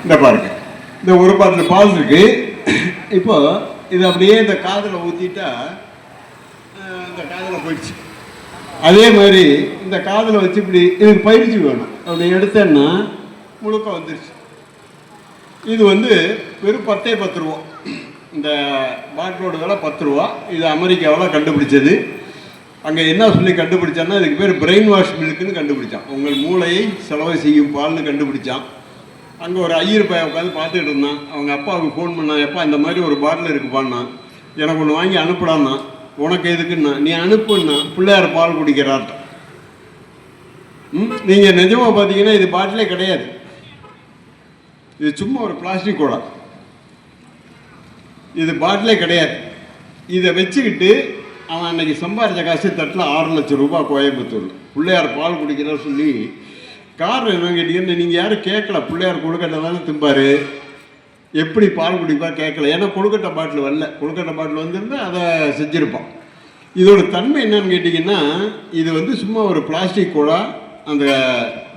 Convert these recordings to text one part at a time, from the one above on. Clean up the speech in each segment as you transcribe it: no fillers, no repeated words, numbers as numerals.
இந்த பாருங்க, இந்த ஒரு பாட்டில் பால் இருக்கு. இப்போ இது அப்படியே இந்த காதில் ஊற்றிட்டா இந்த காதில் போயிடுச்சு. அதே மாதிரி இந்த காதில் வச்சு இப்படி இதுக்கு பயிற்சி வேணும். அப்படி எடுத்தேன்னா முழுக்க வந்துருச்சு. இது வந்து வெறும் 10 ரூபா. இந்த பாட்டிலோட விலை 10 ரூபா. இது அமெரிக்காவில் கண்டுபிடிச்சது. அங்கே என்ன சொல்லி கண்டுபிடிச்சான்னா, இதுக்கு பேர் பிரெயின் வாஷ் மில்க்குன்னு கண்டுபிடிச்சான். உங்கள் மூளையை செலவு செய்யும் பால்னு கண்டுபிடிச்சான். அங்கே ஒரு ஐயர் பையன் உட்காந்து பார்த்துக்கிட்டு இருந்தான். அவங்க அப்பாவுக்கு ஃபோன் பண்ணான், எப்பா இந்த மாதிரி ஒரு பாட்டில் இருக்குப்பான்னா, எனக்கு ஒன்று வாங்கி அனுப்பலான்னா. உனக்கு எதுக்குன்னா, நீ அனுப்புன்னா பிள்ளையார் பால் குடிக்கிறார்ட்ட. நீங்கள் நிஜமாக பார்த்தீங்கன்னா இது பாட்டிலே கிடையாது. இது சும்மா ஒரு பிளாஸ்டிக் கூட. இது பாட்டிலே கிடையாது. இதை வச்சுக்கிட்டு அவன் அன்னைக்கு சம்பாரித்த காசு தட்டில் 6 லட்சம் ரூபாய் கோயம்புத்தூர் பிள்ளையார் பால் குடிக்கிறா சொல்லி. காரணம் என்னன்னு கேட்டீங்கன்னா, நீங்கள் யாரும் கேட்கல. பிள்ளையார் கொழுக்கட்டை தானே திம்பார், எப்படி பால் குடிப்பார் கேட்கல. ஏன்னா கொழுக்கட்டை பாட்டில் வரல. கொழுக்கட்டை பாட்டில் வந்துருந்து அதை செஞ்சுருப்பான். இதோட தன்மை என்னன்னு கேட்டிங்கன்னா, இது வந்து சும்மா ஒரு பிளாஸ்டிக் கூட. அந்த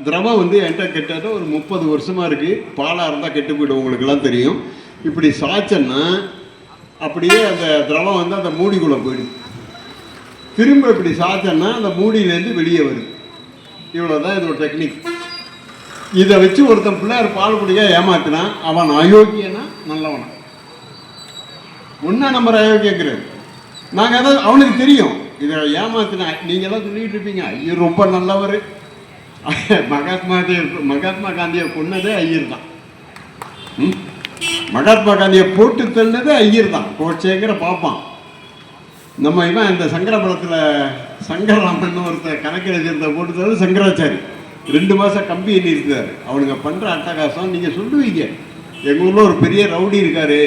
திரவம் வந்து என்கிட்ட கிட்டத்தட்ட ஒரு 30 வருஷமாக இருக்குது. பாலாக இருந்தால் கெட்டு போய்டும், உங்களுக்கெல்லாம் தெரியும். இப்படி சாய்ச்சன்னா அப்படியே அந்த திரவம் வந்து அந்த மூடிக்குள்ளே போயிடுது. திரும்ப இப்படி சாய்ச்சன்னா அந்த மூடியிலேருந்து வெளியே வருது. இவ்வளோதான் இதோட டெக்னிக். இதை வச்சு ஒருத்தன் பிள்ளையார் பால் குடிக்க ஏமாத்தினான். அவன் அயோக்கியனா நல்லவனா? ஒன்றா நம்பர் அயோக்கியங்கிறது. நாங்கள் அதான் அவனுக்கு தெரியும். இதை ஏமாத்தினா நீங்கள்லாம் சொல்லிகிட்டு இருப்பீங்க, ஐயர் ரொம்ப நல்லவர். மகாத்மா காந்தியை கொன்னதே ஐயர் தான். மகாத்மா காந்தியை போட்டு தள்ளதே ஐயர் தான். கோட்சேங்கிற பார்ப்பான். நம்ம இவன் இந்த சங்கரபுரத்தில் சங்கரராமன் ஒருத்தர் கணக்கு எழுதியிருந்த போட்டு தள்ளது சங்கராச்சாரி. 2 மாதம் கம்பி எண்ணி இருந்தார். அவனுங்க பண்ணுற அட்டகாசம் நீங்கள் சொல்லுவீங்க. எங்கள் ஊரில் ஒரு பெரிய ரவுடி இருக்கார்,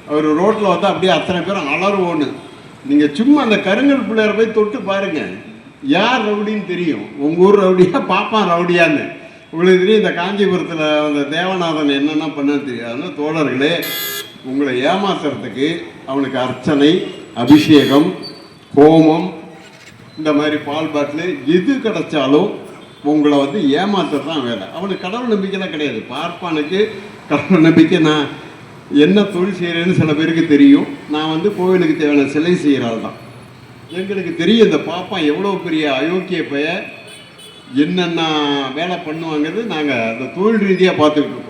அவர் ரோட்டில் வந்து அப்படியே அத்தனை பேரும் அலறுவோன்னு. நீங்கள் சும்மா அந்த கருங்கல் பிள்ளையார் போய் தொட்டு பாருங்கள், யார் ரவுடின்னு தெரியும். உங்கள் ஊர் ரவுடியா பாப்பான் ரவுடியான்னு உங்களுக்கு தெரியும். இந்த காஞ்சிபுரத்தில் அந்த தேவநாதன் என்னென்ன பண்ண தெரியும். அதனால் தோழர்களே, உங்களை ஏமாத்துறதுக்கு அவனுக்கு அர்ச்சனை, அபிஷேகம், ஹோமம், இந்த மாதிரி பால் பாட்டில் எது கிடைச்சாலும் உங்களை வந்து ஏமாத்துறது தான் வேலை. அவனுக்கு கடவுள் நம்பிக்கைலாம் கிடையாது. பார்ப்பானுக்கு கடவுள் நம்பிக்கை. நான் என்ன தொழில் செய்கிறேன்னு சில பேருக்கு தெரியும். நான் வந்து கோவிலுக்கு தேவையான சிலை செய்கிறாள் தான். எங்களுக்கு தெரியும் இந்த பாப்பான் எவ்வளோ பெரிய அயோக்கிய பெயர், என்னென்ன வேலை பண்ணுவாங்கிறது நாங்கள் அந்த தொழில் ரீதியாக பார்த்துக்கிட்டோம்.